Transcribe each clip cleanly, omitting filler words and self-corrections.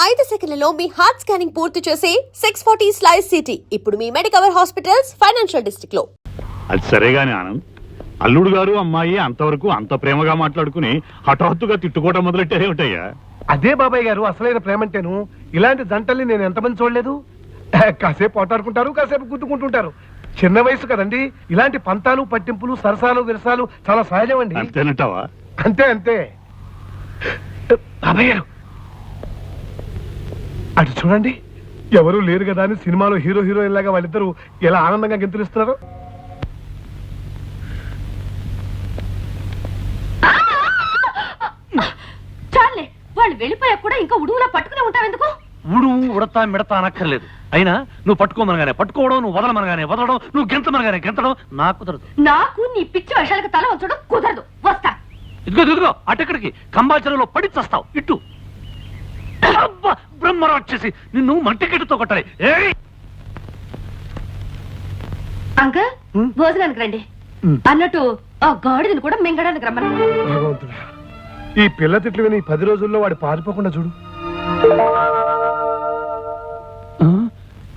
5 సెకన్లలో మీ heart scanning పూర్తి చేసి 640 స్లైస్ సిటీ ఇప్పుడు మీ మెడికవర్ హాస్పిటల్స్ ఫైనాన్షియల్ డిస్ట్రిక్ట్ లో. అది సరేగాని ఆనంద్, అల్లుడు గారు అమ్మాయి అంతవరకు అంత ప్రేమగా మాట్లాడుకుని హఠాత్తుగా తిట్టుకోవటం మొదలెట్టారేమిటయ్యా? అదే బాబాయ్ గారు అసలైన ప్రేమంటేను. ఇలాంటి జంటల్ని నేను ఎంతమంది చూడలేదు. కాసేపు పోటాడుకుంటారు, కాసేపు గుద్దుకుంటుంటారు. చిన్న వయసు కదండి. ఇలాంటి పంతాలు పట్టింపులు సరసాలు విరసాలు చాలా సహజం అండి. అంతేనంటావా? అంతే అంతే. బాబాయ్ గారు అటు చూడండి, ఎవరు లేరు కదా అని సినిమాలో హీరో హీరోయిన్ లాగా వాళ్ళిద్దరూ ఎలా ఆనందంగా గెంతులిస్తున్నారు. చాలే, వాళ్ళు వెళ్ళిపోయా కూడా ఇంకా ఉడువులా పట్టుకుని ఉంటావెందుకు? ఉడతా మిడతా అనక్కర్లేదు. అయినా నువ్వు పట్టుకోమనగానే పట్టుకోవడం, నువ్వు వదలమనగానే వదలడం, నువ్వు గెంతమనగానే గెంతడం నాకు కుదరదు. నాకు నీ పిచ్చి వేషాలకు తల వంచడం కుదరదు. వస్తా. ఇదిగో అటెక్కడికి కంబాచరంలో పడి చస్తావు. ఇట్టు బ్రహ్మరా వచ్చేసి నిన్ను మంటికెట్టుతో కొట్టాలి. అంకల్, భోజనానికి రండి. అన్నట్టు ఆ గాడిదని కూడా మింగడానికి రమ్మను. భగవంతుడా, ఈ పిల్ల తిట్లు విని 10 రోజుల్లో వాడు పారిపోకుండా చూడు.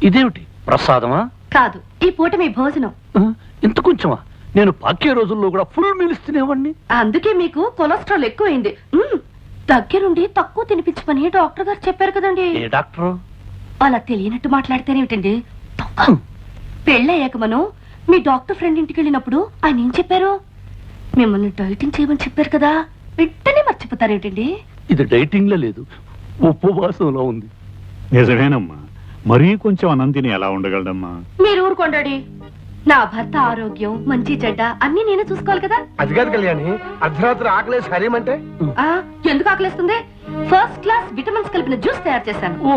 ఇదేమిటి ప్రసాదమా? కాదు, ఈ పూట మీ భోజనం. ఇంత కొంచెమా? నేను పాకే రోజుల్లో కూడా ఫుల్ మీల్స్ తినేవాడిని. అందుకే మీకు కొలెస్ట్రాల్ ఎక్కువైంది. దగ్గరుండి తక్కువ తినిపించమని డాక్టర్ గారు చెప్పారు కదండి. ఏ డాక్టర్? అలా తెలియనట్టు మాట్లాడితేనేమిటండి? పెళ్ళయ్యాక మనం మీ డాక్టర్ ఫ్రెండ్ ఇంటికి వెళ్ళినప్పుడు ఆయన ఏం చెప్పారు? మిమ్మల్ని డైటింగ్ చేయమని చెప్పారు కదా. వెంటనే మర్చిపోతారేమిటండి? ఇది డైటింగ్ లో లేదు, ఉపవాసంలో ఉంది. నిజమేనమ్మా, మరీ కొంచెం అనంతిని ఎలా ఉండగలడమ్మా? మీరు ఊరుకోండి. నా భర్త ఆరోగ్యం మంచి చెడ్డ అన్ని నేనే చూసుకోవాలి కదా. అది కాదు కళ్యాణి, అర్ధరాత్రి ఆకలేసి హరేమంటే ఎందుకు ఆకలిస్తుంది? ఫస్ట్ క్లాస్ విటమిన్స్ కలిపిన జ్యూస్ తయారు చేశాను. ఓ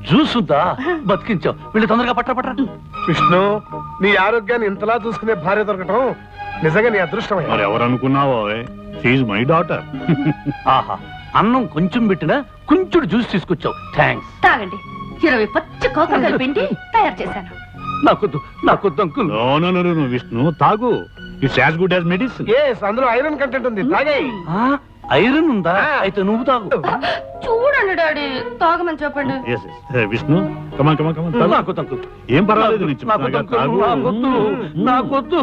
జ్యూస్ ఉందా? బతికించావు. వీళ్ళు తొందరగా పట్ట. విష్ణు, నీ ఆరోగ్యాన్ని ఇంతలా చూసుకునే భార్య దొరకటం నిజంగా నీ అదృష్టమే. మరి ఎవరనుకున్నావో, షీఈ్ మై డాటర్. ఆహా, అన్నం కొంచెం పెట్టినా కొంచెం జ్యూస్ తీసుకొచ్చావు. థ్యాంక్స్. తాగండి. 20 పచ్చి కోకలు కలిపిండి తయారు చేశాను. నాకొద్దు అంకుల్. నో విష్ణు, తాగు. It's as good as medicine. అందులో ఐరన్ కంటెంట్ ఉంది, తాగే. ఐరన్ ఉందా? అయితే నువ్వు తాగు. చూడండి డాడీ, తాగమని చెప్పండి. విష్ణు, నాకొద్దు అంకుల్. ఏం పర్వాలేదు. నాకొద్దు.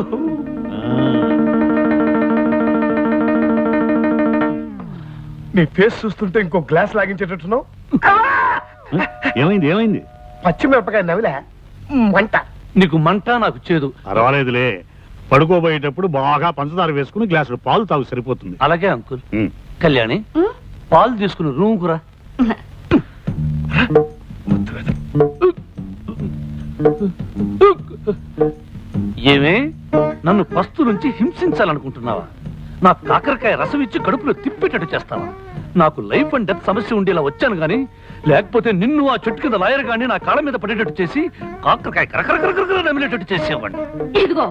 నీ ఫేస్ చూస్తుంటే ఇంకో గ్లాస్ లాగించేటట్టున్నావు. ఏమైంది? పచ్చిమిరపకాయ నవిలే మంట. నీకు మంట, నాకు చేదు. పర్వాలేదులే. పడుకోబోయేటప్పుడు బాగా పంచదార వేసుకుని గ్లాసు పాలు తాగు, సరిపోతుంది. అలాగే అంకుల్. కళ్యాణి, పాలు తీసుకుని రూమ్ కురా. ఏమే, నన్ను పస్తు నుంచి హింసించాలనుకుంటున్నావా? నా కాకరకాయ రసం ఇచ్చి కడుపులో తిప్పేటట్టు చేస్తావా? నాకు లైఫ్ అండ్ డెత్ సమస్య ఉండేలా వచ్చాను గాని, లేకపోతే నిన్ను ఆ చెట్టు కింద లాయర్ గాని నా కాళ్ళ మీద పడేటట్టు చేసి కాకరకాయ కరకరకరకర నమిలేటట్టు చేసేవాడిని. ఇదిగో,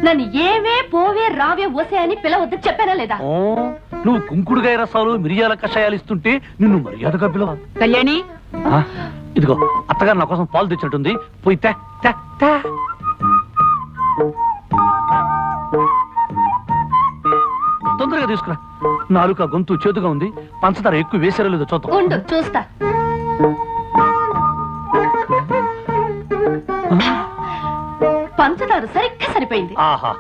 నన్ను ఏవే పోవే రావే ఓసే అని పిలవద్దు చెప్పానా లేదా? నువ్వు కుంకుడుగాయ రసాలు మిరియాల కషాయాలు ఇస్తుంటే నిన్ను మర్యాదగా పిలవ. కళ్యాణి, ఇదిగో అత్తగారు నా కోసం పాలు తెచ్చినట్టుంది, పోయి తొందరగా తీసుకురా. నాలుక గొంతు చేతుగా ఉంది, పంచదార ఎక్కువ వేసారో లేదో చూద్దాం. ఉండు చూస్తా. పంచదార సరిగ్గా సరిపోయింది. ఆహా,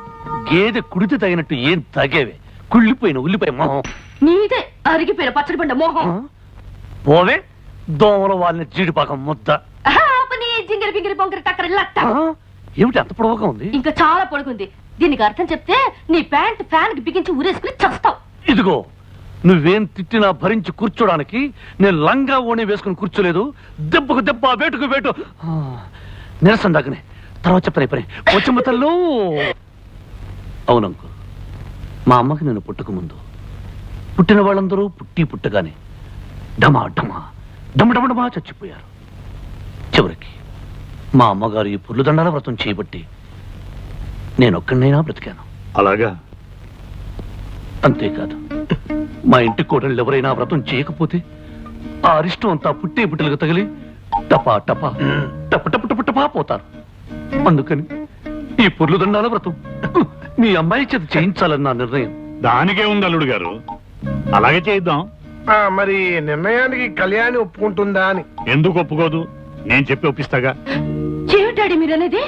గేదె కుడితే తగినట్టు ఏం తగేవే. కుళ్ళిపోయిన ఉల్లిపాయ మొహం. నీదే అరిగిపోయిన పచ్చడి పండ మోహం. పోవే, దోమల వాళ్ళని జీడిపాకం ముద్ద. జింగిరి బింగిరి బొంగిరి టక్కరి లట్ట. ఏమిటి అంత పొడవుగా ఉంది? ఇంకా చాలా పొడుగుంది. దీనికి అర్థం చెప్తే నీ ప్యాంట్ ఫ్యాన్ కి బిగించి ఊరేసుకుని చస్తావు. ఇదిగో, నువ్వేం తిట్టినా భరించి కూర్చోడానికి నేను లంగా ఓణి వేసుకుని కూర్చోలేదు. దెబ్బకు దెబ్బ, వేటుకు వేటు. నిరసన దాకనే తర్వాత చెప్తాను. పని వచ్చమ్మ తల్లు. అవునంకు, మా అమ్మకి నేను పుట్టక ముందు పుట్టిన వాళ్ళందరూ పుట్టగానే డమా డమా చచ్చిపోయారు. చివరికి మా అమ్మగారు ఈ పుర్లుదండాల వ్రతం చేయబట్టి నేనొక్కడినైనా బ్రతికాను. అలాగా? అంతేకాదు, మా ఇంటి కోడళ్ళు ఎవరైనా వ్రతం చేయకపోతే ఆ అరిష్టం అంతా పుట్టే పుట్టలకు తగిలి టపా టపా టపటపటపటపా పోతారు. అందుకని ఈ పుర్లుదండాల వ్రతం మీ అమ్మాయి చేత చేయించాలని నా నిర్ణయం. దానికే ఉంది అల్లుడు గారు, అలాగే చేద్దాం. మరి నిర్ణయానికి కళ్యాణి ఒప్పుకుంటుందా అని. ఎందుకు ఒప్పుకోదు? నేను చెప్పి ఒప్పిస్తాగా. ఏమిటాడి మీరనేది?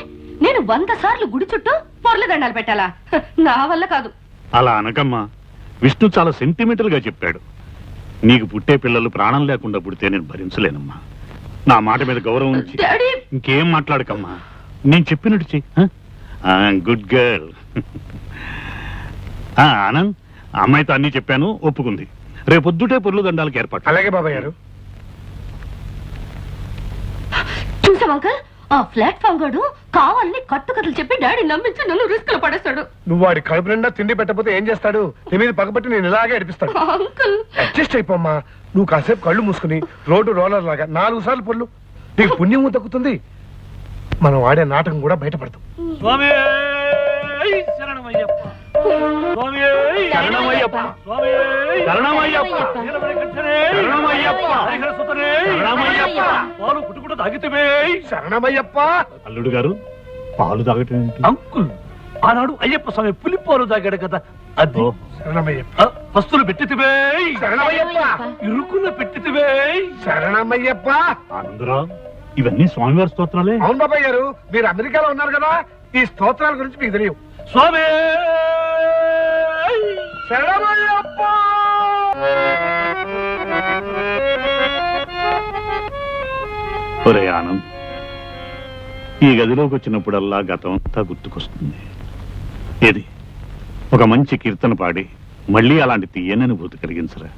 నేను 100 సార్లు గుడి చుట్టూ పొర్ల దండాలు పెట్టాలా? నా వల్ల కాదు. అలా అనకమ్మా. విష్ణు చాలా సెంటిమెంటల్ గా చెప్పాడు. నీకు పుట్టే పిల్లలు ప్రాణం లేకుండా పుడితే నేను భరించలేనమ్మా. నా మాట మీద గౌరవం ఉంచి డాడీ ఇంకేం మాట్లాడకమ్మా. నేను చెప్పినట్టు చెయ్యి. Good girl. ఆనంద్, అమ్మాయితో అన్ని చెప్పాను, ఒప్పుకుంది. రేపొద్దుటే పొర్లు దండాలకు ఏర్పాటు. అలాగే బాబాయ్ గారు. చూసాం అంకల్, ఆ ప్లాట్ఫామ్ గాడు కావాలని కట్టుకథలు చెప్పి డాడీ నమ్మించి నన్ను రిస్క్ లో పడేస్తాడు. నువ్వు వాడి కడుపు నిండా తిండి పెట్టకపోతే ఏం చేస్తాడు? నీ మీద పగబట్టి నేను ఇలాగే అడిపిస్తాడు. Uncle adjust అయిపోమ్మా. నువ్వు కాసేపు కళ్ళు మూసుకుని రోడ్డు రోలర్ లాగా 4 సార్లు పొల్లు. నీకు పుణ్యం దక్కుతుంది. మనం ఆడే నాటకం కూడా బయటపడతాం. స్వామి శరణమయ్యప్ప, స్వామి శరణమయ్యప్ప, శరణమయ్యప్ప, శరణమయ్యప్ప, శరణమయ్యప్ప. పాలు పుట్టుకుంటూ తాగితే శరణమయ్యప్ప. అల్లుడు గారు, పాలు తాగటం ఏంటి? అంకుల్, ఆనాడు అయ్యప్ప స్వామి పులిపాలు తాగాడు కదా, అది. శరణమయ్యప్ప. వస్తువులు పెట్టితివే, శరణమయ్యప్ప. ఇరుకున పెట్టితివే. శరణమయ్యప్ప. ఆనందరావు, ఇవన్నీ స్వామివారి స్తోత్రాలే. అవును బాబాయ్ గారు, మీరు అమెరికాలో ఉన్నారు కదా, ఈ స్తోత్రాల గురించి మీకు తెలియవు. స్వామి శరణమయ్యప్ప. ఒరే ఆనంద్, ఈ గదిలోకి వచ్చినప్పుడల్లా గతం అంతా గుర్తుకొస్తుంది. ఏది ఒక మంచి కీర్తన పాడి మళ్ళీ అలాంటి తీయని అనుభూతి కలిగించరా.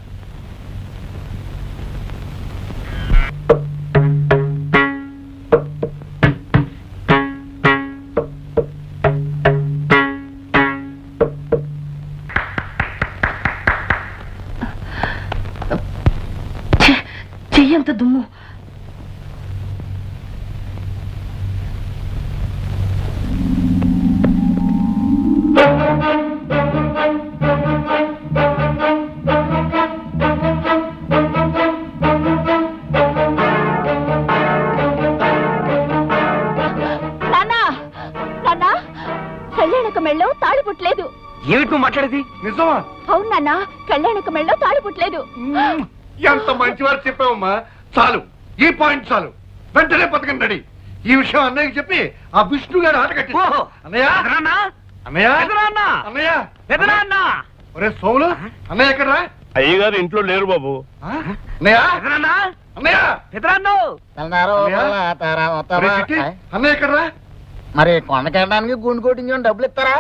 చెయ్యంత దుమ్ము. కళ్యాణక మెళ్ళో తాళి పుట్టలేదు. ఏమిటి నువ్వు మాట్లాడేది? నిజమా? అవును నాన్న, కళ్యాణక మెళ్ళో తాళి పుట్టలేదు. ఎంత మంచివారు చెప్పావమ్మా. చాలు, ఈ పాయింట్ చాలు. వెంటనే పథకం రెడీ. ఈ విషయం అన్నయ్యకి చెప్పి ఆ విష్ణు గారు ఆట కట్టి. అన్నయ్య, అన్నయ్య, అన్నయ్య, ఒరే సోములు, అన్నయ్య ఎక్కడరా? అయ్యగారు ఇంట్లో లేరు బాబు. అన్నయ్య, అన్నయ్య, ఒరే చిట్టి, అన్నయ్య ఎక్కడరా? మరి కొండకెళ్ళడానికి గుండు కొట్టించుకొని డబ్బులు ఇస్తారా?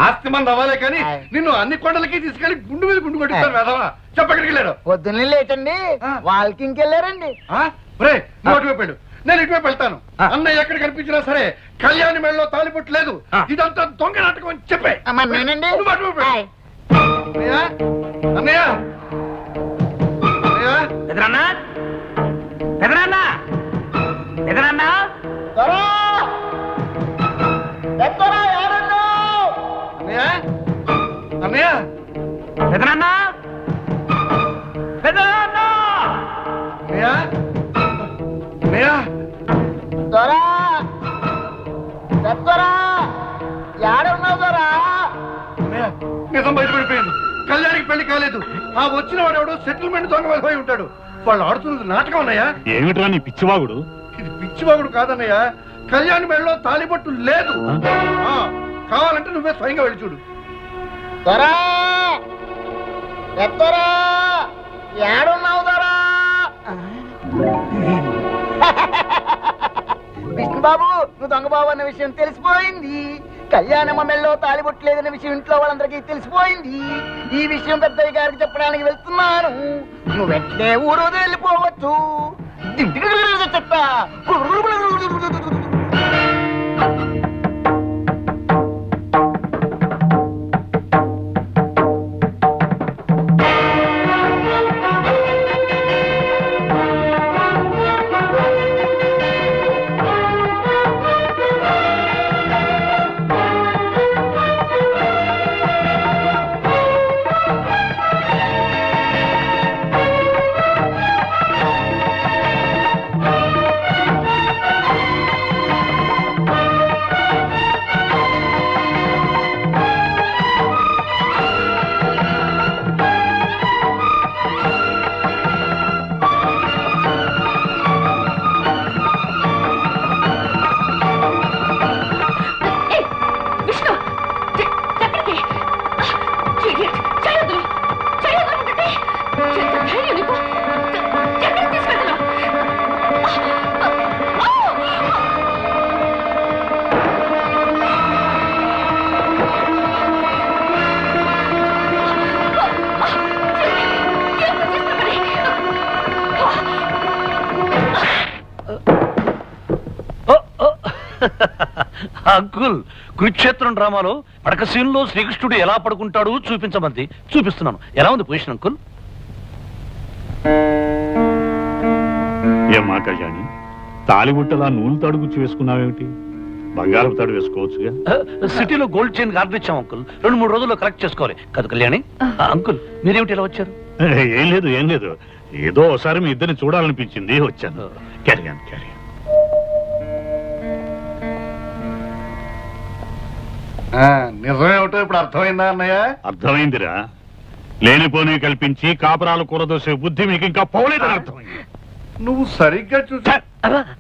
ఆస్తి మంది అవ్వాలే కానీ నిన్ను అన్ని కొండలకి తీసుకెళ్లి గుండు మీద గుండు కొట్టిస్తాను వేదవా. చెప్పక్కడికి వెళ్ళాడు. పొద్దున్నే లేచండి, వాళ్ళకి ఇంకెళ్ళారండి. నువ్వు అటువైపు వెళ్ళు, నేను ఇటువైపు వెళ్తాను. అన్నయ్య ఎక్కడ కనిపించినా సరే కళ్యాణి మెడలో తాలిపొట్టు లేదు, ఇదంతా దొంగ నాటకం అని చెప్పే. మరి నేనండి. నువ్వు అటువైపు వెళ్ళు. అన్నయ్య, అన్నయ్య, అన్నయ్య, ఎదురన్నా, ఎదురన్నా, ఎదురన్నా. త్వరా! ఎత్తరా, ఎవరన్నా? అన్నయ్య, అన్నయ్య, ఎదురన్నా, ఎదురన్నా. అన్నయ్య, అన్నయ్య, త్వరా! ఎత్తరా! ఏడున్నావు త్వరా? అన్నయ్య, నిజం బయటపడిపోయింది. కళ్యాణికి పెళ్లి కాలేదు. ఆ వచ్చిన వాడెవడో సెటిల్మెంట్ దొంగ వెళ్ళిపోయి ఉంటాడు. వాళ్ళు ఆడుతున్నది నాటకం అన్నయ్య. ఏమిట్రా నీ పిచ్చివాగుడు? ఇది పిచ్చివాగుడు కాదన్నయ్య. కళ్యాణి మెడలో తాలిబొట్టు లేదు. కావాలంటే నువ్వే స్వయంగా వెళ్ళి చూడు. త్వరా! ఎత్తరా! ఏడున్నావు త్వరా? విష్ణుబాబు, నువ్వు దొంగబాబు అన్న విషయం తెలిసిపోయింది. కళ్యాణమ్మ మెళ్ళో తాలిబొట్టలేదన్న విషయం ఇంట్లో వాళ్ళందరికీ తెలిసిపోయింది. ఈ విషయం పెద్దయ్య గారికి చెప్పడానికి వెళ్తున్నాను. నువ్వు వెంటనే ఊరు వెళ్ళిపోవచ్చు. చెప్తా. అంకుల్, కురుక్షేత్రం డ్రామాలో పడక సీన్లో శ్రీకృష్ణుడు ఎలా పడుకుంటాడు చూపించమంది, చూపిస్తున్నాను. ఎలా ఉంది పొజిషన్ అంకుల్? ఏమ్మా కళ్యాణి, తాలిబుట్టలా నూలు తాడు గుచ్చి వేసుకున్నావేమిటి? బంగారం తాడు వేసుకోవచ్చుగా. సిటీలో గోల్డ్ చైన్ ఆర్డర్ ఇచ్చాం అంకుల్, 2-3 రోజుల్లో కలెక్ట్ చేసుకోవాలి కదా కళ్యాణి. అంకుల్, మీరేమిటి ఇలా వచ్చారు? ఏం లేదు ఏం లేదు, ఏదో ఒకసారి మీ ఇద్దరిని చూడాలనిపించింది, వచ్చాను. క్యారియన్ క్యారియన్. నిజమేమిటో ఇప్పుడు అర్థమైందా అన్నయ్య? అర్థమైందిరా, లేనిపోని కల్పించి కాపురాలు కూరదోసే బుద్ధి మీకు ఇంకా పోలేదని అర్థమైంది. నువ్వు సరిగ్గా చూసా.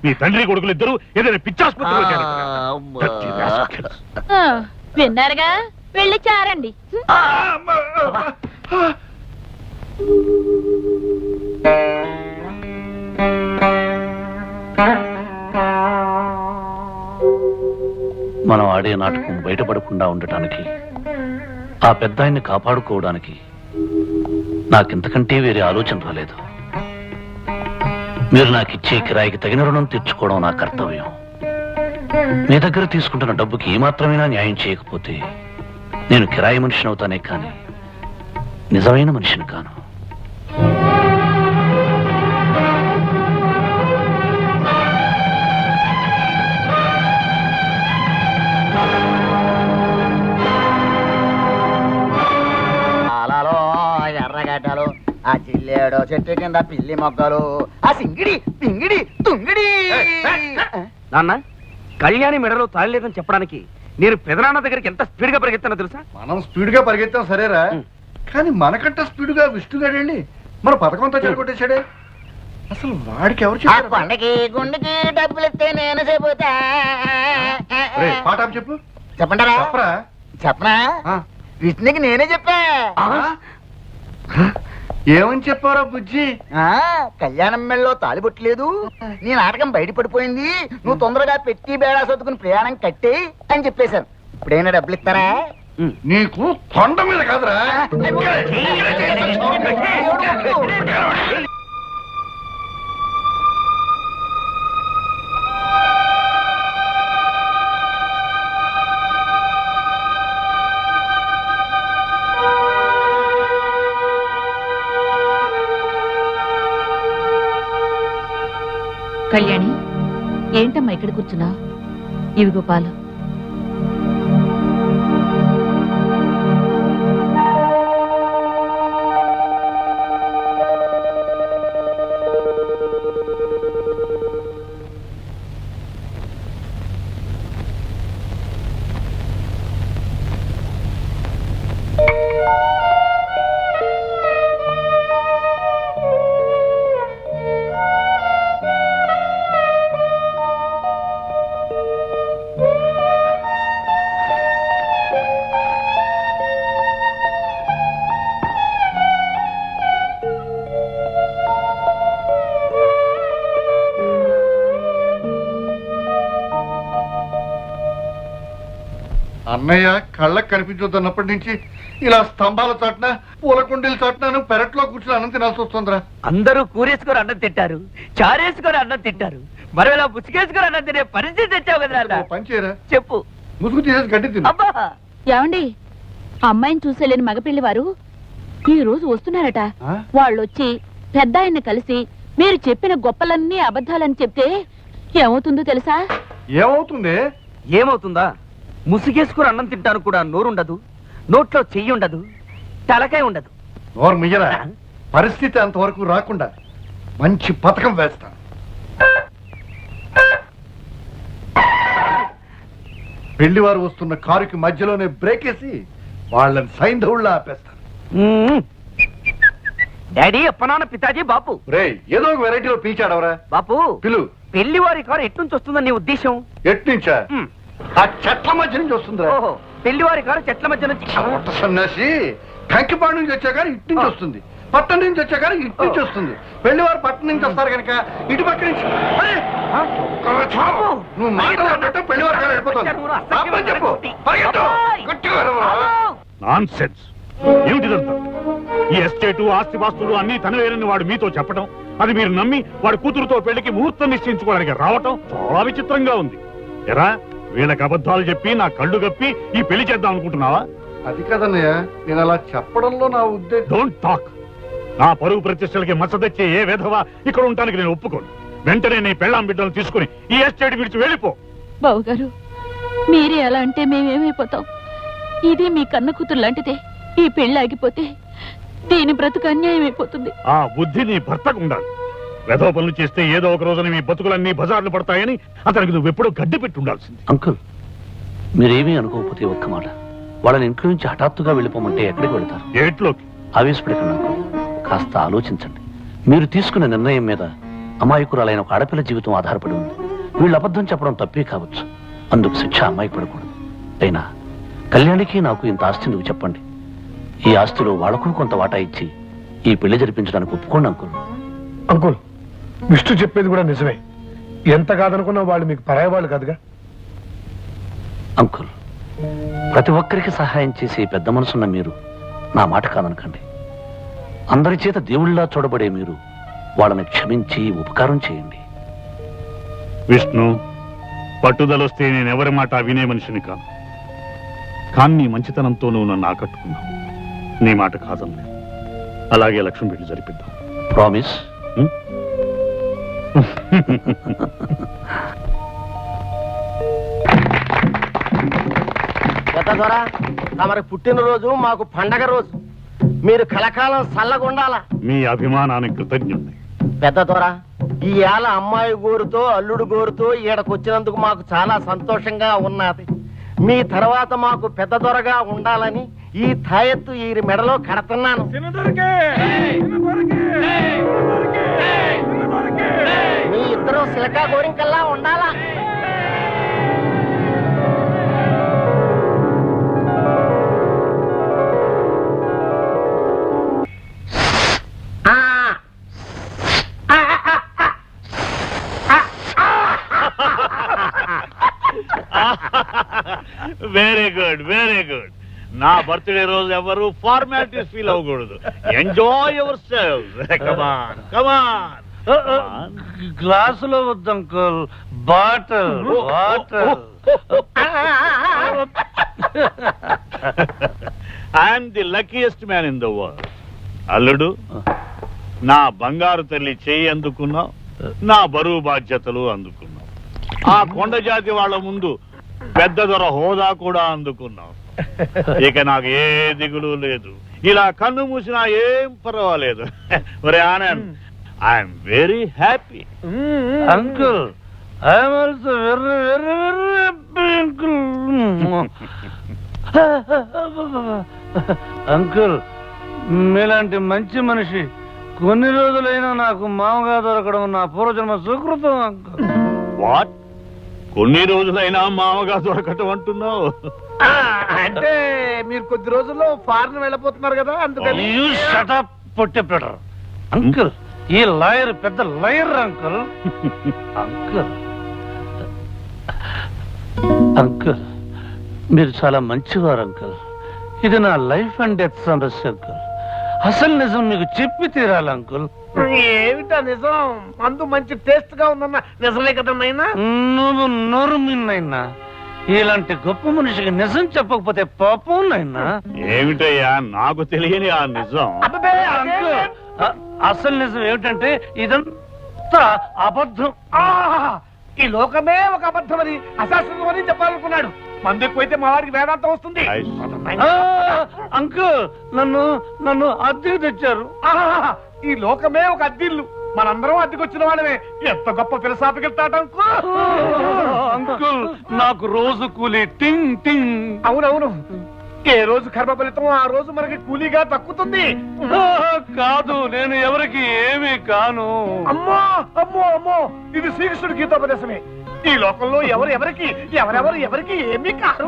మీ తండ్రి కొడుకులు ఇద్దరు ఏదైనా పిచ్చాసుపత్రిలో చేరతారా? Dirty rascals. విన్నారుగా, వెళ్ళి చారండి. మనం ఆడే నాటకం బయటపడకుండా ఉండటానికి, ఆ పెద్ద ఆయన్ని కాపాడుకోవడానికి నాకింతకంటే వేరే ఆలోచన రాలేదు. మీరు నాకు ఇచ్చే కిరాయికి తగిన రుణం తీర్చుకోవడం నా కర్తవ్యం. మీ దగ్గర తీసుకుంటున్న డబ్బుకి ఏమాత్రమైనా న్యాయం చేయకపోతే నేను కిరాయి మనిషిని అవుతానే కానీ నిజమైన మనిషిని కాను. పాలలో ఎర్రగడ్డలు, ఆ చిల్లేడు చెట్టు కింద పిల్లి మొగ్గలు, ఆ సింగిడి పింగిడి తుంగిడి. నాన్న, కళ్యాణి మెడలో తాళి లేదని చెప్పడానికి నేను పెదనాన్న దగ్గరికి ఎంత స్పీడ్ గా పరిగెత్తానో తెలుసా? మనం స్పీడ్ గా పరిగెత్తాం సరేరా, కానీ మనకంటే స్పీడ్ గా విష్ణుగాడు వెళ్ళి మన పథకం అంతా చెడగొట్టేశాడే. అసలు వాడికి ఎవరు ఆ చెప్పారు? కొండకి గుండెకి డబ్బులు ఇస్తే నేను చెబుతా. రేయ్, పాట ఆపు చెప్పు. చెప్పంటారా? చెప్పరా? చెప్పనా? విష్ణుకి నేనే చెప్పా. ఏమని చెప్పారా బుజ్జి? కళ్యాణం మెళ్ళలో తాలిబొట్టలేదు, నీ నాటకం బయటపడిపోయింది, నువ్వు తొందరగా పెట్టి బేడా సర్దుకుని ప్రయాణం కట్టే అని చెప్పేశాను. ఇప్పుడైనా డబ్బులు ఇస్తారా? నీకు కొండ మీద కాదురా. కళ్యాణి, ఏంటమ్మా ఇక్కడ కూర్చున్నా? ఇవిగో పాలు. అన్నయ్య కళ్ళకు కనిపించొద్దన్నప్పటి నుంచి ఇలా స్తంభాల చాటున పూల కుండీల చాటున పెరట్లో కూర్చుని అన్నం తినాల్సి వస్తుందిరా. అందరూ కూరేసుకొని అన్నం తింటారు, చారేసుకొని అన్నం తింటారు, మరి ఇలా ముసుగేసుకొని అన్నం తినే పరిస్థితి తెచ్చావు కదా నాన్న. ఓ పని చేయరా, చెప్పు. ముసుగు తీసేసి గడ్డి తిను. అబ్బా, ఏమండి, అమ్మాయిని చూసేలేని మగపిల్లి వారు ఈ రోజు వస్తున్నారట. ఆ? వాళ్ళొచ్చి పెద్ద ఆయన్ని కలిసి మీరు చెప్పిన గొప్పలన్నీ అబద్ధాలని చెప్తే ఏమవుతుందో తెలుసా? ఏమవుతుంది? ఏమవుతుందా? ముసుగేసుకొని అన్నం తింటాను కూడా నోరుండదు, నోట్లో చెయ్యి ఉండదు, తలకాయ ఉండదు. నోరు మియ్యరా, పరిస్థితి అంతవరకు రాకుండా మంచి పథకం వేస్తాను. పెళ్లివారు వస్తున్న కారుకి మధ్యలోనే బ్రేక్ వేసి వాళ్ళని సైంధవుళ్ళ ఆపేస్తాను. డాడీ, అప్పనాన్న, పితాజీ, బాపు. రేయ్, ఏదో ఒక వెరైటీలో పిలిచాడవరా. బాపు, పిలు. పెళ్లి వారి కారు ఎట్నుంచి వస్తుందని నీ ఉద్దేశం? ఎట్నుంచా? ఆ చెట్ల మధ్య నుంచి వస్తుందిరా. ఓహో, పెళ్లి వారి కారు చెట్ల మధ్య నుంచి. పొట్ట సన్యాసి, కంకిపాడు నుంచి వచ్చా కానీ ఇటు నుంచి వస్తుంది, పట్టణం నుంచి వచ్చా కానీ ఇటు నుంచి వస్తుంది. పెళ్లివారు పట్టణం నుంచి వస్తారు కనుక ఇటు పక్క నుంచి. అరే, నువ్వు మాట్లాడినట్టు పెళ్లివారు కారు వెళ్ళిపోతుంది. ఆపని చెప్పు, పరిగెత్తు, గట్టిగా అరవరా. నాన్సెన్స్. ఏమిటిదంతా? ఈ ఎస్టేటు ఆస్తిపాస్తులు అన్ని తనవేనని వాడు మీతో చెప్పడం, అది మీరు నమ్మి వాడి కూతురుతో పెళ్లికి ముహూర్తం నిశ్చయించుకోవడానికి రావటం చాలా విచిత్రంగా ఉంది. ఎరా వీళ్ళకి అబద్ధాలు చెప్పి నా కళ్ళు కప్పి ఈ పెళ్లి చేద్దాం అనుకుంటున్నావా? అది కదన్నయ్య, నేను అలా చెప్పడంలో నా ఉద్దేశం. Don't talk. నా పరువు ప్రతిష్టలకి మచ్చ తెచ్చే ఏ విధవా ఇక్కడ ఉండటానికి నేను ఒప్పుకోను. వెంటనే నీ పెళ్ళాం బిడ్డలను తీసుకుని ఈ ఎస్టేట్ విడిచి వెళ్ళిపో. బావుగారు, మీరే అలా అంటే మేమేమైపోతాం? ఇది మీ కన్న కూతురు లాంటిదే. ఈ పెళ్లి ఆగిపోతే దీని బ్రతుకు అన్యాయం అయిపోతుంది. ఆ బుద్ధి నీ భర్తకు ఉండాలి. వెధవ పనులు చేస్తే ఏదో ఒక రోజున మీ బతుకులన్నీ బజార్లు పడతాయని అతనికి నువ్వెప్పుడూ గడ్డి పెట్టి ఉండాల్సింది. అంకుల్, మీరేమీ అనుకోకపోతే ఒక్క మాట, వాళ్ళని ఇంట్లో నుంచి హఠాత్తుగా వెళ్ళిపోమంటే ఎక్కడికి వెళ్తారు? ఏట్లోకి. ఆవేశపడకండి అంకుల్, కాస్త ఆలోచించండి. మీరు తీసుకున్న నిర్ణయం మీద అమాయకురాలైన ఒక ఆడపిల్ల జీవితం ఆధారపడి ఉంది. వీళ్ళు అబద్ధం చెప్పడం తప్పే కావచ్చు, అందుకు శిక్ష అమ్మాయికి పడకూడదు. అయినా కళ్యాణికి నాకు ఇంత ఆస్తి నువ్వు చెప్పండి. ఈ ఆస్తిలో వాళ్లకు కొంత వాటా ఇచ్చి ఈ పెళ్లి జరిపించడానికి ఒప్పుకోండి అంకుల్. అంకుల్, విష్ణు చెప్పేది కూడా నిజమే. ఎంత కాదనుకున్నా వాళ్ళు మీకు పరాయి వాళ్ళు కాదుగా. అంకుల్, ప్రతి ఒక్కరికి సహాయం చేసే పెద్ద మనసున్న మీరు నా మాట కాదనకండి. అందరి చేత దేవుళ్ళలా చూడబడే మీరు వాళ్ళని క్షమించి ఉపకారం చేయండి. విష్ణు, పట్టుదలొస్తే నేనెవరి మాట వినే మనిషిని కాను. కానీ నీ మంచితనంతో నువ్వు నన్ను ఆకట్టుకున్నావు. నీ మాట కాదనలేదు. అలాగే లక్ష్మి పెళ్లి జరిపిద్దాం. ప్రామిస్? పెద్ద ద్వారా తమరి పుట్టినరోజు మాకు పండగ రోజు. మీరు కలకాలం చల్లగుండాలా. మీ అభిమానానికి కృతజ్ఞుణ్ణి. పెద్ద ద్వారా ఈ ఏళ అమ్మాయి గోరుతో అల్లుడు గోరుతో ఈడకొచ్చినందుకు మాకు చాలా సంతోషంగా ఉన్నది. మీ తర్వాత మాకు పెద్ద దొరగా ఉండాలని ఈ తాయెత్తు ఈ మెడలో కడుతున్నాను. మీ ఇద్దరు సిలకా గోరింకల్లా ఉండాలా. Very good, very good. నా బర్త్డే రోజు ఎవరు ఫార్మాలిటీస్ ఫీల్ అవ్వకూడదు. Enjoy yourself. Come on come on. గ్లాసులో వద్దు uncle, bottle water. I'm the luckiest man in the world. అల్లుడు, నా బంగారు తల్లి చేయి అందుకున్నావు, నా బరువు బాధ్యతలు అందుకున్నావు. ఆ కొండ జాతి వాళ్ళ ముందు పెద్ద దొర హోదా కూడా అందుకున్నావు. ఇక నాకు ఏ దిగులు లేదు. ఇలా కన్ను మూసినా ఏం పర్వాలేదు. ఒరే Anand, I'm very happy. Uncle, I'm also very very very happy uncle. Uncle, మీలాంటి మంచి మనిషి కొన్ని రోజులైనా నాకు మామగా దొరకడం నా పూర్వజన్మ సుకృతం అంకుల్. వాట్? కొన్ని రోజులైనా మామగా దొరకటం అంటున్నావు? అంటే మీరు కొద్ది రోజుల్లో ఫారెన్ వెళ్ళిపోతున్నారు కదా, అందుకని. You shut up, పొట్టెప్పెడర్. అంకుల్, ఈ లాయర్ పెద్ద లాయర్ అంకుల్. అంకుల్, అంకుల్, మీరు చాలా మంచివారు అంకుల్. ఇది నా లైఫ్ అండ్ డెత్ సమస్య అంకుల్. అసలు నిజం మీకు చెప్పి తీరాలి అంకుల్. ఏమిటా నిజం? మందు మంచి టేస్ట్ గా ఉందన్న నిజమే కదన్నైనా. నువ్వు నోరు మిన్నైనా ఇలాంటి గొప్ప మనిషికి నిజం చెప్పకపోతే పాపం నైనా. ఏమిటయ్యా నాకు తెలియని ఆ నిజం? అంకుల్, అసలు నిజం ఏమిటంటే ఇదంతా అబద్ధం. ఈ లోకమే ఒక అబద్ధం అని అశాస్త్రం అని చెప్పాలనుకున్నాడు. మందు ఎక్కువైతే మా వాడికి వేదాంతం వస్తుంది. అంకుల్, నన్ను అద్దెకు తెచ్చారు. ఈ లోకమే ఒక అద్దిల్లు, మనందరం అద్దెకొచ్చిన వాళ్ళమే. ఎంత గొప్ప ఫిలసాఫికల్ థాట్ అంకుల్, నాకు రోజు కూలీ టింగ్ టింగ్. అవునవును, ఏ రోజు కర్మ ఫలితం ఆ రోజు మనకి కూలీగా దక్కుతుంది. కాదు, నేను ఎవరికి ఏమీ కాను. అమ్మో అమ్మో అమ్మో, ఇది శ్రీకృష్ణుడి గీతోపదేశమే. ఈ లోకంలో ఎవరెవరికి ఏమీ కాదు.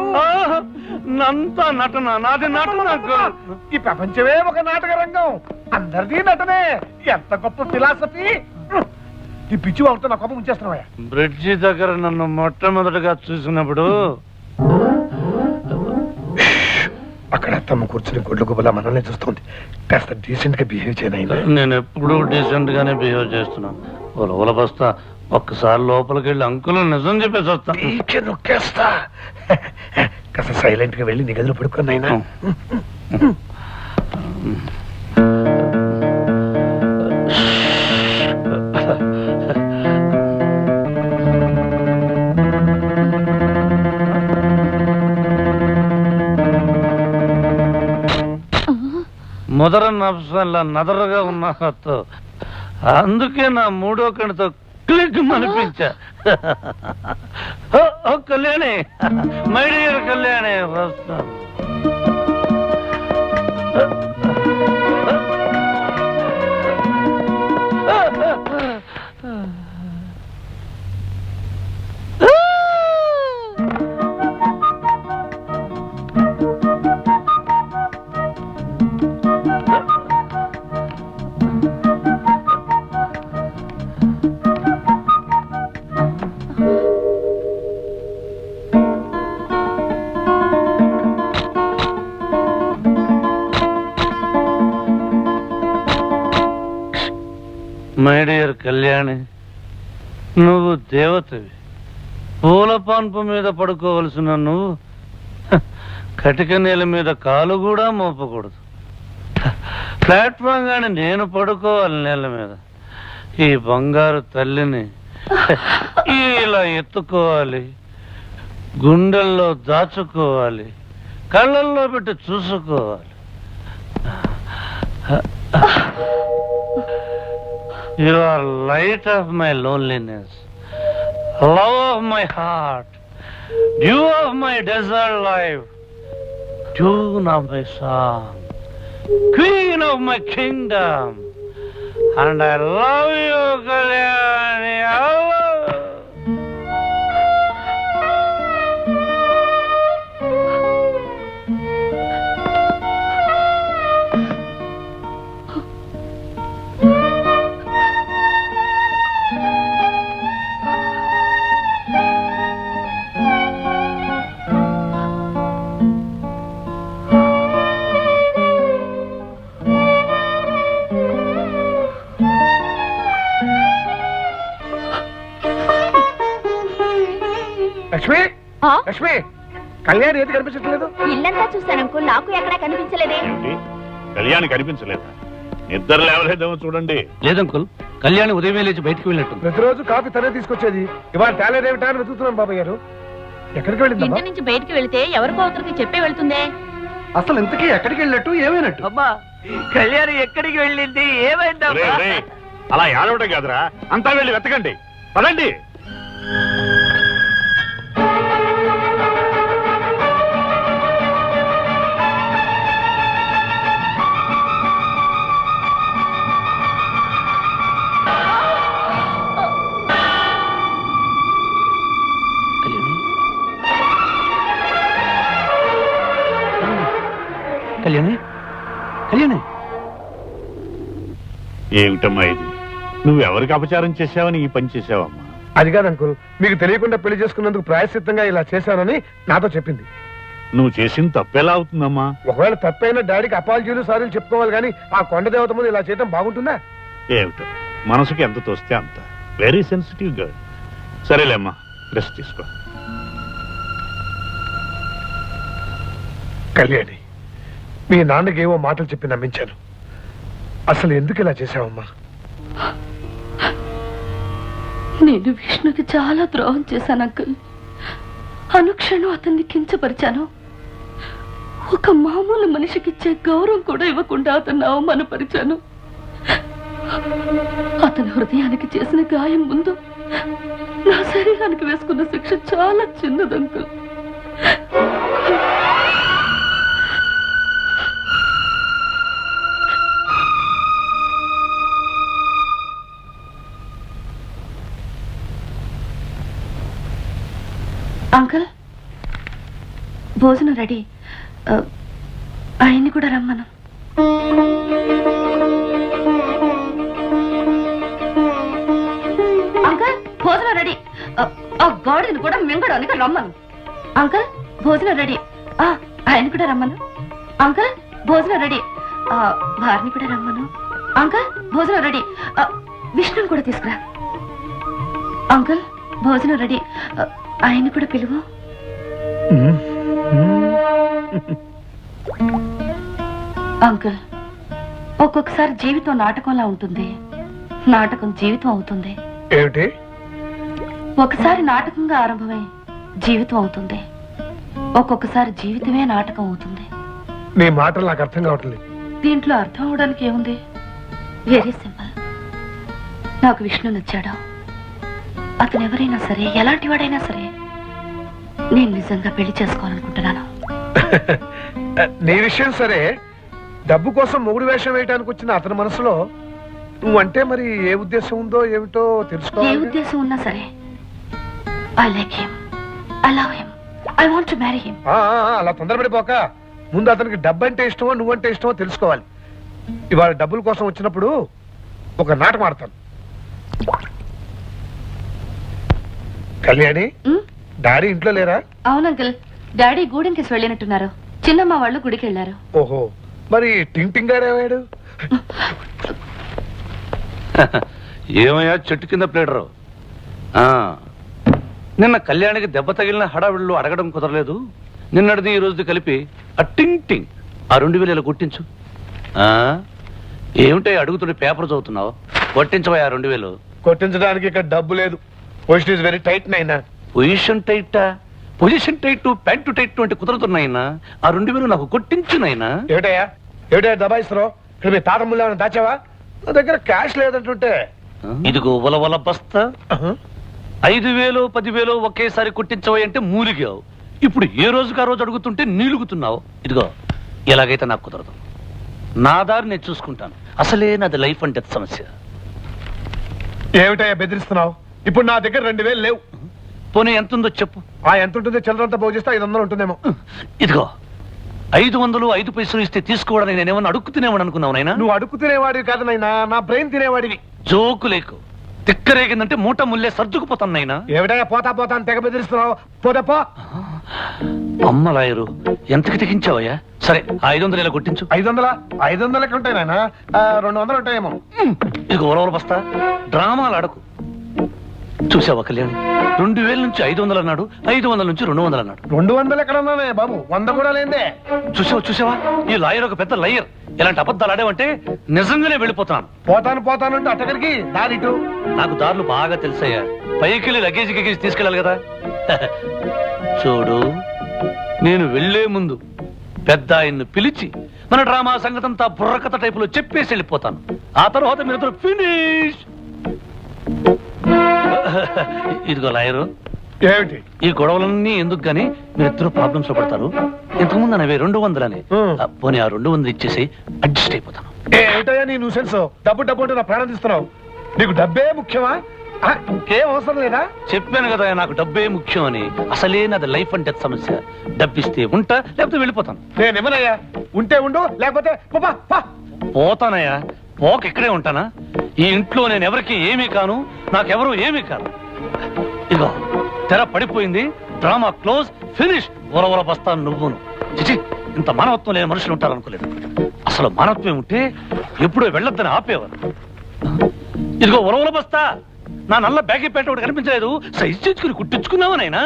నంతా నటన, నాది నటన అంకుల్. ఈ ప్రపంచమే ఒక నాటక రంగం, అందరిది నటనే. ఎంత గొప్ప ఫిలాసఫీ. ఈ పిచ్చి వాళ్ళతో నా కోపం ఉంచేస్తున్నావా? బ్రిడ్జి దగ్గర నన్ను మొట్టమొదటిగా చూసినప్పుడు అక్కడ తమ కూర్చుని గుడ్లు గుబలా మనల్ని చూస్తుంది. కాస్త డీసెంట్ గా బిహేవ్ చేయనైనా. నేను ఎప్పుడూ డీసెంట్ గానే బిహేవ్ చేస్తున్నాను. పొలవల బస్తా ఒక్కసారి లోపలికి వెళ్ళి అంకులు నిజం చెప్పేసి వస్తా. నీకే నొక్కేస్తా. కాస్త సైలెంట్ గా వెళ్ళి నీ గదిలో పడుకున్నాయినా. మొదర నఫ్సల్లా నదరగా ఉన్న హత్తు, అందుకే నా మూడో కణితో క్లిక్ అనిపించా. ఓ కళ్యాణి, మై డియర్ కళ్యాణి, వస్తాను. మై డియర్ కళ్యాణి, నువ్వు దేవతవి. పూల పాన్పు మీద పడుకోవలసిన నువ్వు కటిక నేల మీద కాలు కూడా మోపకూడదు. ప్లాట్ఫామ్ గాని నేను పడుకోవాలి నేల మీద. ఈ బంగారు తల్లిని ఇలా ఎత్తుకోవాలి, గుండెల్లో దాచుకోవాలి, కళ్ళల్లో పెట్టి చూసుకోవాలి. You are light of my loneliness, love of my heart, dew of my desert life, tune of my song, queen of my kingdom, and I love you, Kalyani. I love you. Lakshmi, ఆ? లక్ష్మి, కళ్యాణ్ ఏది కనిపించట్లేదు? ఇల్లంతా చూశాను uncle, నాకు ఎక్కడా కనిపించలేదే. ఏమిటి, కళ్యాణి కనిపించలేదా? నిద్ర లేవలేదేమో చూడండి. లేదంకుల్, కళ్యాణి ఉదయమే లేచి బయటికి వెళ్ళినట్టుంది. ప్రతిరోజు కాఫీ తనే తీసుకొచ్చేది. ఇవాళ టాలెంట్ ఏమిటా అని వెతుకుతున్నాం బాబాయ్ గారు. ఎక్కడికి వెళ్ళింది? ఇంటి నుంచి బయటికి వెళితే ఎవరికో ఒకరికి చెప్పే వెళ్తుందే. అసలు ఇంతకీ ఎక్కడికి వెళ్ళినట్టు, ఏమైనట్టు? అమ్మా, కళ్యాణి ఎక్కడికి వెళ్ళింది, ఏమైందమ్మా? ఒరేయ్, ఒరేయ్, అలా ఏడవటం కాదురా, అంతా వెళ్ళి వెతకండి, పదండి. కళ్యాణి, కళ్యాణి, ఏమిటమ్మా ఇది? నువ్వెవరికి అపచారం చేశావని ఈ పని చేసావమ్మా? అది కాదు అంకుల్, మీకు తెలియకుండా పెళ్లి చేసుకున్నందుకు ప్రాయశ్చిత్తంగా ఇలా చేశానని నాతో చెప్పింది. నువ్వు చేసిన తప్పెలా అవుతుందమ్మా? ఒకవేళ తప్పైనా డాడీకి అపాలజీలు సారీలు చెప్పుకోవాలి కానీ ఆ కొండ దేవత ముందు ఇలా చేయడం బాగుంటుందా? ఏమిటో, మనసుకి ఎంత తోస్తే అంత. Very sensitive girl. సరేలేమ్మా, రెస్ట్ తీసుకో. కళ్యాణి, మీ నాన్నకి ఏవో మాటలు చెప్పి నమ్మించాను. అసలు ఎందుకు ఇలా చేశావమ్మా? నేను విష్ణుకి చాలా ద్రోహం చేశాను అంకుల్. అనుక్షణం అతన్ని కించపరిచాను. ఒక మామూలు మనిషికిచ్చే గౌరవం కూడా ఇవ్వకుండా అతన్ని అవమానపరిచాను. అతని హృదయానికి చేసిన గాయం ముందు నా శరీరానికి వేసుకున్న శిక్ష చాలా చిన్నది అంకుల్. అంకుల్, భోజనం రెడీ. ఆయన్ని కూడా రమ్మను. అంకుల్, భోజనం రెడీ. ఆ గాడిని కూడా మింగడానికి రమ్మను. అంకుల్, భోజనం రెడీ. ఆయన కూడా రమ్మను. అంకుల్, భోజనం రెడీ. వారిని కూడా రమ్మను. అంకుల్, భోజనం రెడీ. విష్ణుని కూడా తీసుకురా. అంకుల్ భోజనం రెడీ. ఆయన కూడా పిలువు. అంకుల్ ఒక్కొక్కసారి జీవితం నాటకంలా ఉంటుంది, నాటకం జీవితం అవుతుంది. ఏమిటి? ఒకసారి నాటకంగా ఆరంభమై జీవితం అవుతుంది, ఒక్కొక్కసారి జీవితమే నాటకం అవుతుంది. నీ మాటలు నాకు అర్థం కావట్లేదు. దీంట్లో అర్థం అవడానికి ఏముంది? Very simple. నాకు విష్ణు నచ్చాడు. అతను ఎవరైనా సరే, ఎలాంటి వాడైనా సరే, నేను నిజంగా పెళ్లి చేసుకోవాలనుకుంటున్నాను. నీ విషయం సరే, డబ్బు కోసం మొగుడు వేషం వేయడానికి వచ్చిన అతని మనసులో నువ్వంటే మరి ఏ ఉద్దేశం ఉందో ఏమిటో ఏ తెలుసుకోవాలి. ఉద్దేశం ఉన్నా సరే, I like him, I love him, I want to marry him. అలా తొందరపడిపోక ముందు అతనికి డబ్బు అంటే ఇష్టమో నువ్వంటే ఇష్టమో తెలుసుకోవాలి. ఇవాళ డబ్బుల కోసం వచ్చినప్పుడు ఒక నాటకం ఆడతాను. కళ్యాణి, డాడీ ఇంట్లో లేరా? అవును అంకుల్, డాడీ గూడెంకేసి వెళ్ళినట్టున్నారు. చిన్నమ్మ వాళ్ళు గుడికి వెళ్ళారు. ఓహో, మరి టింగ్ టింగ్ గారు ఏమయ్యాడు? ఏమయ్యా చెట్టు కింద ప్లేడరు? నిన్న కళ్యాణికి దెబ్బ తగిలిన హడావిడిలో అడగడం కుదరలేదు. నిన్నటిది ఈ రోజుది కలిపి ఆ టింగ్ టింగ్ ఆ 2000 కొట్టించు. ఏమిటో అడుగుతుండే పేపర్ చదువుతున్నావు? కొట్టించవా 2000. కొట్టించడానికి ఇక్కడ డబ్బు లేదు. పొజిషన్ ఇస్ వెరీ టైట్ నైనా. పొజిషన్ టైటా? పొజిషన్ టైట్, ప్యాంటు టైట్ అంటే కుదరతున్నాయినా. ఆ 2000 నాకు కొట్టించునైనా. ఏమిటయ్యా దబాయిస్తున్నావు? ఇక్కడ మీ తాత ముళ్ళు ఏమైనా దాచావా? నా దగ్గర క్యాష్ లేదంటుంటే. ఇదిగో వలవల బస్తా. 5000 10,000 ఒకేసారి కొట్టించవా అంటే మూలిగావు. ఇప్పుడు ఏ రోజుకి ఆ రోజు అడుగుతుంటే నీలుగుతున్నావు. ఇదిగో ఎలాగైతే నాకు కుదరదు. నా దారి నేను చూసుకుంటాను. అసలే నాది లైఫ్ అండ్ డెత్ సమస్య. ఏమిటయ్యా బెదిరిస్తున్నావు? ఇప్పుడు నా దగ్గర 2000 లేవు. పోనీ ఎంత ఉందో చెప్పు. ఎంత ఉంటుందో చిల్లరంతా పోగు చేస్తే 500 ఉంటుందేమో. ఇదిగో 500 5 పైసలు ఇస్తే తీసుకోవడానికి నేనేమన్నా అడుక్కుతునేమని అనుకున్నావు నైనా? నువ్వు అడుగు తినేవాడివి కాదు నైనా, నా బ్రెయిన్ తినేవాడివి. జోకు లేకు. తిక్కరేగిందంటే మూట ముల్లే సర్దుకుపోతాను నైనా. ఏమిటయ్యా పోతా పోతా అని తెగ బెదిరిస్తున్నావు? పోతే పో. అమ్మ లాయరు, ఎంతకి తెగించావయ్యా? సరే 500 ఇలా కొట్టించు. 500 లెక్క ఉంటాయి నాయన. 200 ఉంటాయేమో. ఇదిగో ఓరవరు బస్తా. డ్రామాలు ఆడకు. చూసావా కళ్యాణి, 2000 నుంచి 500 అన్నాడు, 500 నుంచి 200 అన్నాడు. 200 ఎక్కడ ఉన్నానే బాబు? 100 కూడా లేదే. చూసావా ఈ లాయర్ ఒక పెద్ద లయర్. ఇలాంటి అబద్ధాలు ఆడేవంటే నిజంగానే వెళ్ళిపోతున్నాను. పోతాను అంటే అట్టగడికి దారిటు. నాకు దారులు బాగా తెలుసయ్యా. పైకి లగేజ్ గిగేజ్ తీసుకెళ్ళాలి కదా. చూడు, నేను వెళ్లే ముందు పెద్ద ఆయన్ని పిలిచి మన డ్రామా సంగతంతా బుర్రకథ టైపులో చెప్పేసి వెళ్ళిపోతాను. ఆ తర్వాత మీరిద్దరు ఫినిష్. ఇదిగో లాయరు, ఏమిటి ఈ గొడవలన్నీ ఎందుకు గానీ మీరిద్దరు ప్రాబ్లమ్స్ లో పడతారు. ఇంతకుముందు అనేవి 200 అని. పోనీ ఆ 200 ఇచ్చేసి అడ్జస్ట్ అయిపోతాను. ఏమిటయ్యా నీ న్యూసెన్స్? డబ్బు అంటే నా ప్రాణం తీస్తున్నావు. నీకు డబ్బే ముఖ్యమా? ఇంకేం అవసరం లేదా? చెప్పాను కదా నాకు డబ్బే ముఖ్యం అని. అసలే నాది లైఫ్ అండ్ డెత్ సమస్య. డబ్బిస్తే ఉంటా, లేకపోతే వెళ్ళిపోతాను. నేనేమనయ్యా? ఉంటే ఉండు, లేకపోతే పోతానయ్యా. పోక ఇక్కడే ఉంటానా? ఈ ఇంట్లో నేను ఎవరికి ఏమీ కాను, నాకెవరు ఏమీ కాను. ఇదిగో తెర పడిపోయింది, డ్రామా క్లోజ్, ఫినిష్. ఊరవర బస్తాను నువ్వును. చిచి, ఇంత మానవత్వం లేని మనుషులు ఉంటారనుకోలేదు. అసలు మానవత్వం ఉంటే ఎప్పుడో వెళ్ళొద్దని ఆపేవారు. ఇదిగో ఉరవల బస్తా. నా నల్ల బ్యాగీ ప్యాంట్ ఒకటి కనిపించలేదు, సైజ్ చేసుకుని కుట్టించుకున్నావనైనా.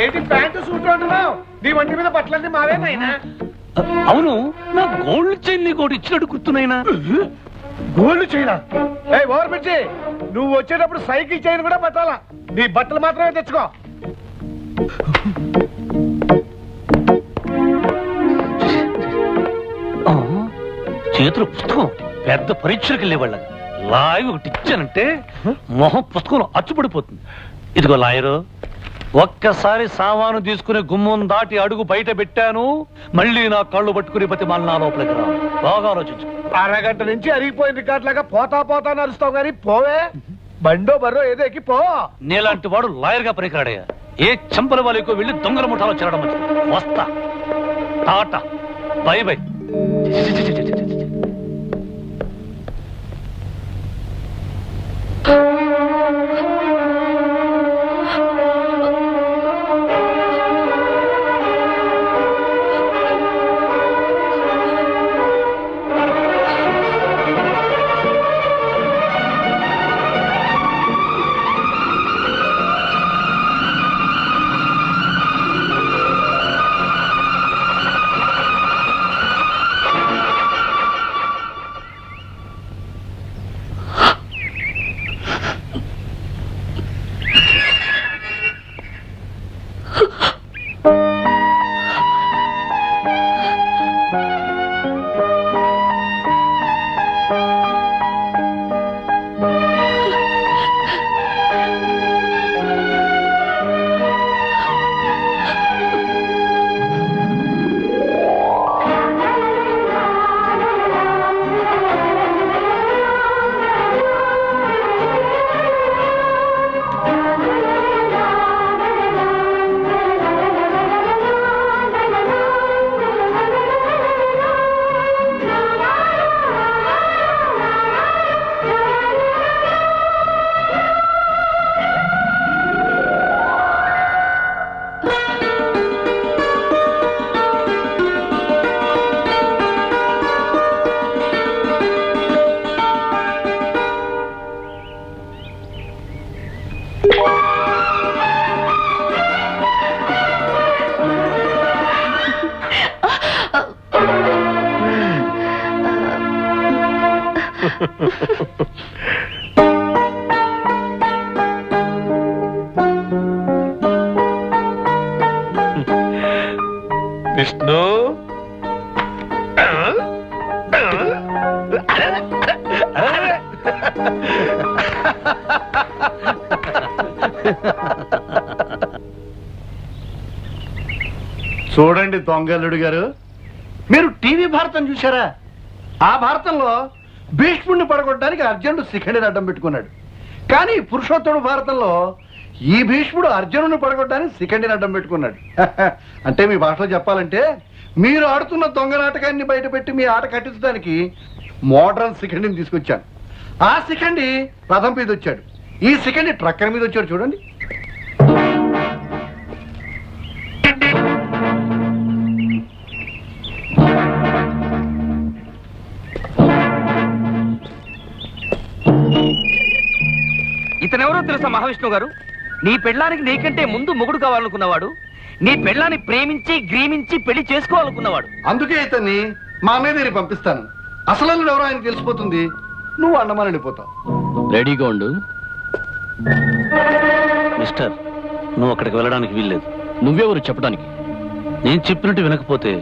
ఏంటి ప్యాంటు సూట్ అంటున్నావు? నీ వంటి మీద బట్టలన్నీ మావేనైనా. అవును, నా గోల్డ్ చైన్ నీకు ఒకటి ఇచ్చినట్టు గుర్తునైనా. Gold China? ఓవర్ పిచ్చి, నువ్వు వచ్చేటప్పుడు సైకిల్ చైన్ కూడా పెట్టాలా? నీ బట్టలు మాత్రమే తెచ్చుకో. చేతులు పుస్తకం పెద్ద పరీక్షలకు వెళ్ళేవాళ్ళ లాగి ఒకటి ఇచ్చానంటే మొహం పుస్తకంలో అచ్చుపడిపోతుంది. ఇదిగో లాయరు, ఒక్కసారి సామాను తీసుకుని గుమ్మం దాటి అడుగు బయట పెట్టాను, మళ్ళీ నా కళ్ళు పట్టుకుని బతిమాలి నా లోపలికి రా. బాగా ఆలోచించు. అరగంట నుంచి అరిగిపోయిన రికార్డులాగా పోతా నడుస్తావు గానీ పోవే. బండో బర్రో ఏదో ఎక్కి పో. నీలాంటి వాడు లాయర్ గా పనికిరాడయ్యా. ఏ చంపల వాళ్ళకు వెళ్ళి దొంగల ముఠాలో చేరడం మంచిది. వస్తా. Tata, by by. విష్ణు చూడండి దొంగల్లుడు గారు, మీరు టీవీ భారతం చూసారా? ఆ భారతంలో భీష్ముడిని పడగొట్టడానికి అర్జునుడు శిఖండిని అడ్డం పెట్టుకున్నాడు. కానీ పురుషోత్తముడు భారతంలో ఈ భీష్ముడు అర్జునుడిని పడగొట్టడానికి శిఖండిని అడ్డం పెట్టుకున్నాడు. అంటే మీ భాషలో చెప్పాలంటే మీరు ఆడుతున్న దొంగ నాటకాన్ని బయటపెట్టి మీ ఆట కట్టించడానికి మోడ్రన్ శిఖండిని తీసుకొచ్చాను. ఆ శిఖండి రథం మీద వచ్చాడు, ఈ శిఖండి ట్రక్కర్ మీద వచ్చాడు. చూడండి. ఇతనెవరో తెలుసా మహావిష్ణువు గారు? నీ పెళ్ళానికి నీకంటే ముందు మొగుడు కావాలనుకున్నవాడు, నీ పెళ్ళాన్ని ప్రేమించి గ్రీమించి పెళ్లి చేసుకోవాలనుకున్నవాడు. అందుకే ఇతన్ని మా అన్నయ్య పంపిస్తాను. అసలు ఎవరో ఆయన తెలిసిపోతుంది, నువ్వు అండమాన్ వెళ్ళిపోతావు. రెడీగా ఉండు. మిస్టర్, నువ్వు అక్కడికి వెళ్ళడానికి వీల్లేదు. నువ్వెవరు చెప్పడానికి? నేను చెప్పినట్టు వినకపోతే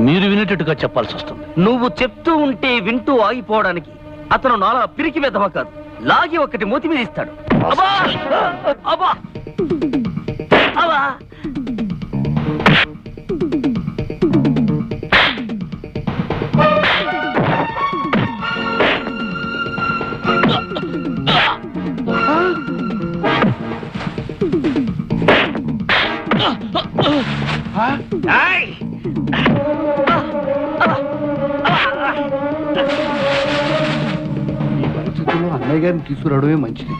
మీరు వినేటట్టుగా చెప్పాల్సి వస్తుంది. నువ్వు చెప్తూ ఉంటే వింటూ ఆగిపోవడానికి అతను నాలా పిరికి వెధవ కాదు, లాగి ఒకటి మూతి మీద ఇస్తాడు. అబ్బా! అబ్బా! అబ్బా! ఏయ్! ఈ పరిస్థితుల్లో అన్నయ్య గారిని తీసుకురావడమే మంచిది.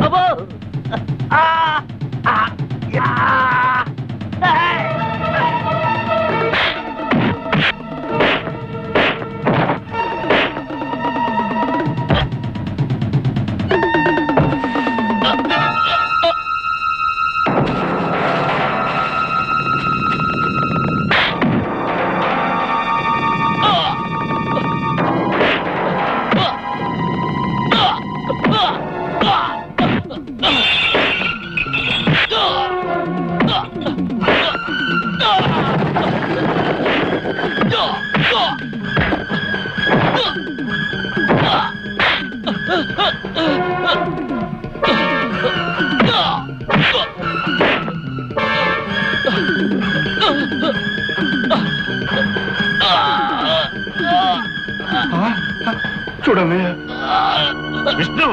అబ్బో! ఆ! ఆ! యా! ఏయ్! చూడన్నయ్య, విష్ణు